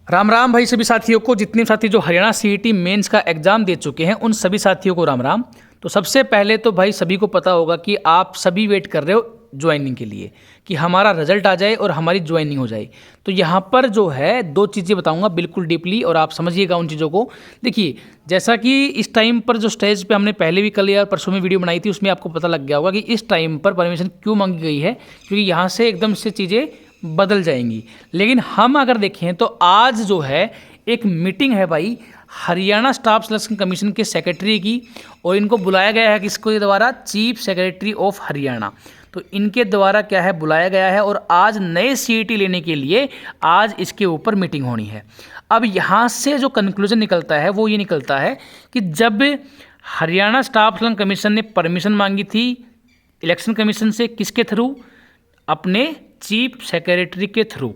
राम राम भाई सभी साथियों को। जितने साथी जो हरियाणा सीईटी मेंस का एग्जाम दे चुके हैं उन सभी साथियों को राम राम। तो सबसे पहले तो भाई सभी को पता होगा कि आप सभी वेट कर रहे हो ज्वाइनिंग के लिए कि हमारा रिजल्ट आ जाए और हमारी ज्वाइनिंग हो जाए। तो यहाँ पर जो है दो चीज़ें बताऊंगा बिल्कुल डीपली और आप समझिएगा उन चीज़ों को। देखिए, जैसा कि इस टाइम पर जो स्टेज पे हमने पहले भी कल या परसों में वीडियो बनाई थी उसमें आपको पता लग गया होगा कि इस टाइम पर परमिशन क्यों मांगी गई है, क्योंकि यहाँ से एकदम से चीज़ें बदल जाएंगी। लेकिन हम अगर देखें तो आज जो है एक मीटिंग है भाई हरियाणा स्टाफ सिलेक्शन कमीशन के सेक्रेटरी की, और इनको बुलाया गया है किसके द्वारा, चीफ सेक्रेटरी ऑफ हरियाणा। तो इनके द्वारा क्या है बुलाया गया है और आज नए सीईटी लेने के लिए आज इसके ऊपर मीटिंग होनी है। अब यहाँ से जो कंक्लूजन निकलता है वो ये निकलता है कि जब हरियाणा स्टाफ सिलेक्शन कमीशन ने परमिशन मांगी थी इलेक्शन कमीशन से, किसके थ्रू, अपने चीफ सेक्रेटरी के थ्रू।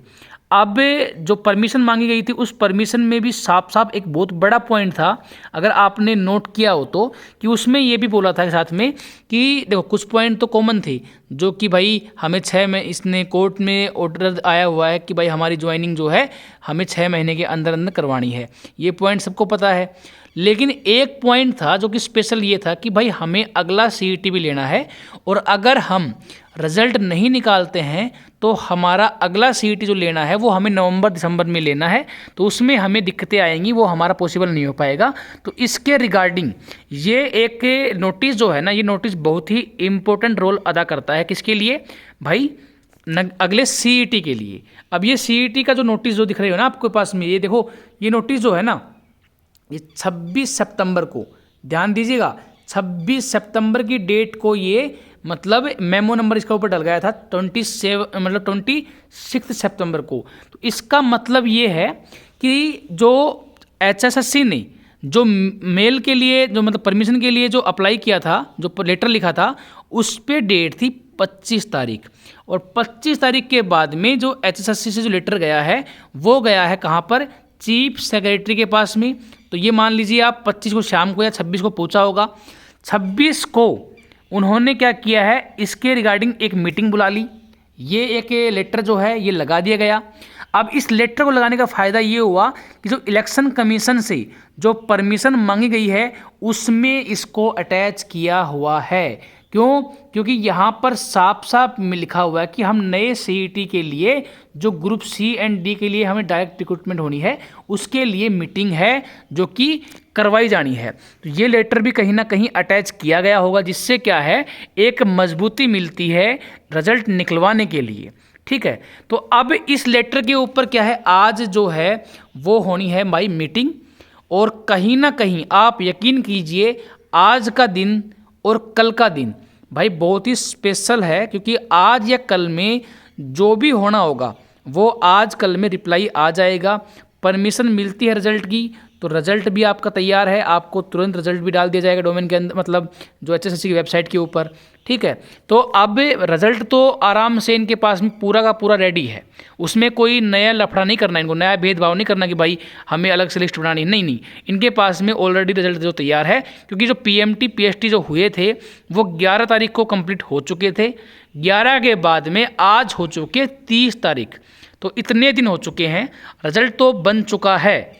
अब जो परमिशन मांगी गई थी उस परमिशन में भी साफ साफ एक बहुत बड़ा पॉइंट था, अगर आपने नोट किया हो तो, कि उसमें ये भी बोला था साथ में कि देखो कुछ पॉइंट तो कॉमन थे, जो कि भाई हमें 6 में इसने कोर्ट में ऑर्डर आया हुआ है कि भाई हमारी ज्वाइनिंग जो है हमें 6 महीने के अंदर अंदर करवानी है, ये पॉइंट सबको पता है। लेकिन एक पॉइंट था जो कि स्पेशल ये था कि भाई हमें अगला सीईटी भी लेना है, और अगर हम रिजल्ट नहीं निकालते हैं तो हमारा अगला सीईटी जो लेना है वो हमें नवंबर दिसंबर में लेना है, तो उसमें हमें दिक्कतें आएंगी, वो हमारा पॉसिबल नहीं हो पाएगा। तो इसके रिगार्डिंग ये एक नोटिस जो है ना, ये नोटिस बहुत ही इम्पोर्टेंट रोल अदा करता है। किसके लिए भाई, अगले सीईटी के लिए। अब ये सीईटी का जो नोटिस जो दिख रही हो ना आपके पास में, ये देखो ये नोटिस जो है ना, ये 26 सितंबर को, ध्यान दीजिएगा 26 सितंबर की डेट को ये मतलब मेमो नंबर इसका ऊपर डल गया था 26 सितंबर को। तो इसका मतलब ये है कि जो एचएसएससी ने जो मेल के लिए जो मतलब परमिशन के लिए जो अप्लाई किया था, जो लेटर लिखा था, उस पर डेट थी 25 तारीख, और 25 तारीख के बाद में जो एचएसएससी से जो लेटर गया है वो गया है कहाँ पर, चीफ सेक्रेटरी के पास में। तो ये मान लीजिए आप 25 को शाम को या 26 को पहुंचा होगा। 26 को उन्होंने क्या किया है, इसके रिगार्डिंग एक मीटिंग बुला ली, ये एक लेटर जो है ये लगा दिया गया। अब इस लेटर को लगाने का फ़ायदा ये हुआ कि जो इलेक्शन कमीशन से जो परमिशन मांगी गई है उसमें इसको अटैच किया हुआ है। क्यों? क्योंकि यहाँ पर साफ साफ में लिखा हुआ है कि हम नए सीईटी के लिए जो ग्रुप सी एंड डी के लिए हमें डायरेक्ट रिक्रूटमेंट होनी है उसके लिए मीटिंग है जो कि करवाई जानी है। तो ये लेटर भी कहीं ना कहीं अटैच किया गया होगा, जिससे क्या है एक मजबूती मिलती है रिजल्ट निकलवाने के लिए। ठीक है, तो अब इस लेटर के ऊपर क्या है, आज जो है वो होनी है भाई मीटिंग, और कहीं ना कहीं आप यकीन कीजिए आज का दिन और कल का दिन भाई बहुत ही स्पेशल है, क्योंकि आज या कल में जो भी होना होगा वो आज कल में रिप्लाई आ जाएगा। परमिशन मिलती है रिजल्ट की तो रिजल्ट भी आपका तैयार है, आपको तुरंत रिजल्ट भी डाल दिया जाएगा डोमेन के अंदर, मतलब जो एचएसएससी की वेबसाइट के ऊपर। ठीक है, तो अब रिजल्ट तो आराम से इनके पास में पूरा का पूरा रेडी है, उसमें कोई नया लफड़ा नहीं करना, इनको नया भेदभाव नहीं करना कि भाई हमें अलग से लिस्ट बनानी, नहीं नहीं, इनके पास में ऑलरेडी रिजल्ट जो तैयार है। क्योंकि जो पीएमटी पीएसटी जो हुए थे वो 11 तारीख को कंप्लीट हो चुके थे, 11 के बाद में आज हो चुके 30 तारीख, तो इतने दिन हो चुके हैं, रिजल्ट तो बन चुका है,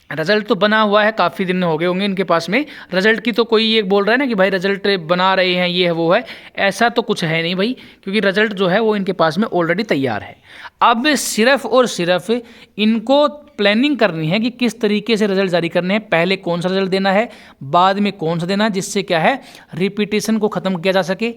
रिजल्ट तो बना हुआ है, काफ़ी दिन हो गए होंगे इनके पास में। रिजल्ट की तो कोई ये बोल रहा है ना कि भाई रिजल्ट बना रहे हैं, ये है वो है, ऐसा तो कुछ है नहीं भाई, क्योंकि रिजल्ट जो है वो इनके पास में ऑलरेडी तैयार है। अब सिर्फ और सिर्फ इनको प्लानिंग करनी है कि किस तरीके से रिजल्ट जारी करने हैं, पहले कौन सा रिजल्ट देना है, बाद में कौन सा देना है, जिससे क्या है रिपीटेशन को ख़त्म किया जा सके।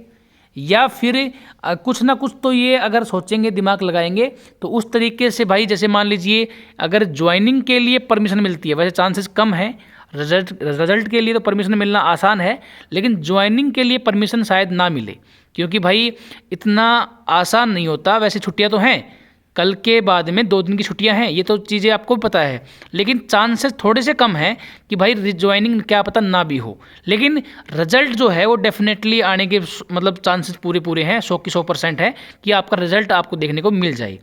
या फिर कुछ ना कुछ तो ये अगर सोचेंगे, दिमाग लगाएंगे तो उस तरीके से भाई, जैसे मान लीजिए अगर ज्वाइनिंग के लिए परमिशन मिलती है, वैसे चांसेस कम है, रिजल्ट के लिए तो परमिशन मिलना आसान है, लेकिन ज्वाइनिंग के लिए परमिशन शायद ना मिले, क्योंकि भाई इतना आसान नहीं होता। वैसे छुट्टियां तो हैं, कल के बाद में 2 दिन की छुट्टियां हैं, ये तो चीज़ें आपको भी पता है, लेकिन चांसेस थोड़े से कम हैं कि भाई रिज्वाइनिंग क्या पता ना भी हो। लेकिन रिजल्ट जो है वो डेफिनेटली आने के मतलब चांसेस पूरे हैं, 100 की 100% है कि आपका रिजल्ट आपको देखने को मिल जाए।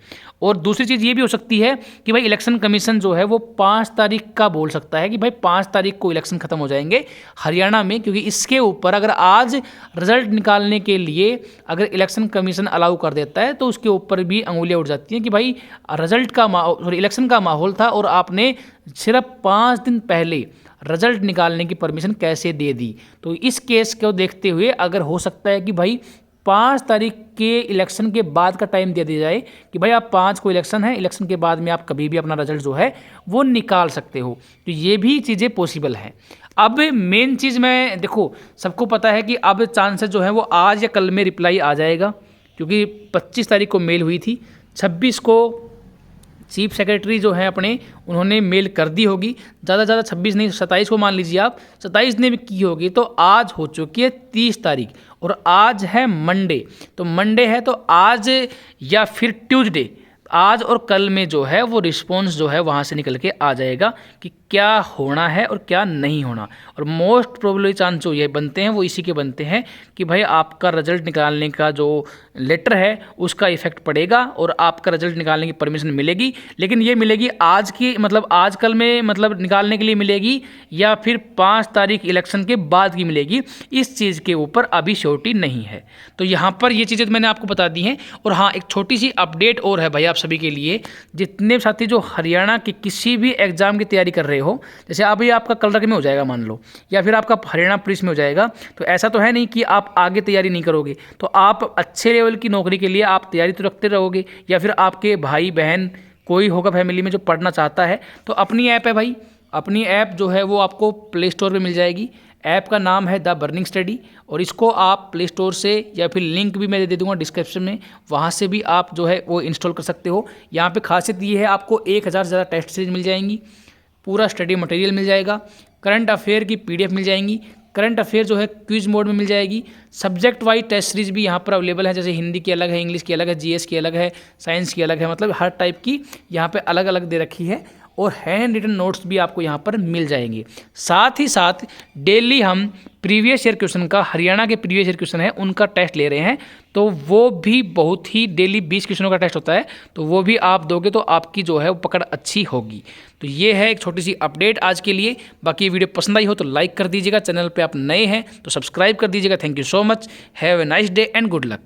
और दूसरी चीज़ ये भी हो सकती है कि भाई इलेक्शन कमीशन जो है वो 5 तारीख का बोल सकता है कि भाई 5 तारीख को इलेक्शन खत्म हो जाएंगे हरियाणा में, क्योंकि इसके ऊपर अगर आज रिजल्ट निकालने के लिए अगर इलेक्शन कमीशन अलाउ कर देता है तो उसके ऊपर भी अंगुलियां उठ जाती हैं कि भाई रिजल्ट का माहौल, इलेक्शन का माहौल था और आपने सिर्फ 5 दिन पहले रिजल्ट निकालने की परमिशन कैसे दे दी। तो इस केस को देखते हुए अगर हो सकता है कि भाई 5 तारीख के इलेक्शन के बाद का टाइम दे दिया जाए कि भाई आप 5 को इलेक्शन है, इलेक्शन के बाद में आप कभी भी अपना रिजल्ट जो है वो निकाल सकते हो। तो ये भी चीज़ें पॉसिबल हैं। अब मेन चीज़ मैं देखो, सबको पता है कि अब चांसेस जो है वो आज या कल में रिप्लाई आ जाएगा, क्योंकि 25 तारीख को मेल हुई थी, 26 को चीफ सेक्रेटरी जो है अपने उन्होंने मेल कर दी होगी, ज़्यादा से ज़्यादा 26 नहीं 27 को मान लीजिए आप, 27 ने भी की होगी, तो आज हो चुकी है 30 तारीख और आज है मंडे। तो मंडे है तो आज या फिर ट्यूसडे, आज और कल में जो है वो रिस्पॉन्स जो है वहाँ से निकल के आ जाएगा कि क्या होना है और क्या नहीं होना। और मोस्ट प्रोबेबली चांस जो ये बनते हैं वो इसी के बनते हैं कि भाई आपका रिजल्ट निकालने का जो लेटर है उसका इफेक्ट पड़ेगा और आपका रिजल्ट निकालने की परमिशन मिलेगी, लेकिन ये मिलेगी आज की मतलब आज कल में मतलब निकालने के लिए मिलेगी या फिर 5 तारीख इलेक्शन के बाद की मिलेगी, इस चीज़ के ऊपर अभी श्योरिटी नहीं है। तो यहाँ पर ये चीज़ें मैंने आपको बता दी हैं। और हाँ, एक छोटी सी अपडेट और है भाई आप सभी के लिए, जितने साथी जो हरियाणा के किसी भी एग्जाम की तैयारी कर रहे हो, जैसे अभी आपका कलरक में हो जाएगा मान लो, या फिर आपका हरियाणा पुलिस में हो जाएगा, तो ऐसा तो है नहीं कि आप आगे तैयारी नहीं करोगे, तो आप अच्छे लेवल की नौकरी के लिए आप तैयारी तो रखते रहोगे, या फिर आपके भाई बहन कोई होगा फैमिली में जो पढ़ना चाहता है, तो अपनी ऐप है भाई, अपनी ऐप जो है वो आपको प्ले स्टोर पर मिल जाएगी। ऐप का नाम है द बर्निंग स्टडी और इसको आप प्ले स्टोर से या फिर लिंक भी मैं दे दूंगा डिस्क्रिप्शन में, वहाँ से भी आप जो है वो इंस्टॉल कर सकते हो। यहाँ पे खासियत ये है आपको 1000 से ज़्यादा टेस्ट सीरीज मिल जाएंगी, पूरा स्टडी मटेरियल मिल जाएगा, करंट अफेयर की PDF मिल जाएंगी, करंट अफेयर जो है क्विज मोड में मिल जाएगी, सब्जेक्ट वाइज टेस्ट सीरीज भी यहाँ पर अवेलेबल है, जैसे हिंदी की अलग है, इंग्लिश की अलग है, GS की अलग है, साइंस की अलग है, मतलब हर टाइप की यहाँ पे अलग अलग दे रखी है। और हैंड रिटन नोट्स भी आपको यहाँ पर मिल जाएंगे। साथ ही साथ डेली हम प्रीवियस ईयर क्वेश्चन का, हरियाणा के प्रीवियस ईयर क्वेश्चन है उनका टेस्ट ले रहे हैं, तो वो भी बहुत ही डेली 20 क्वेश्चनों का टेस्ट होता है, तो वो भी आप दोगे तो आपकी जो है वो पकड़ अच्छी होगी। तो ये है एक छोटी सी अपडेट आज के लिए। बाकी वीडियो पसंद आई हो तो लाइक कर दीजिएगा, चैनल पे आप नए हैं तो सब्सक्राइब कर दीजिएगा। Thank you so much, have a nice day and good luck.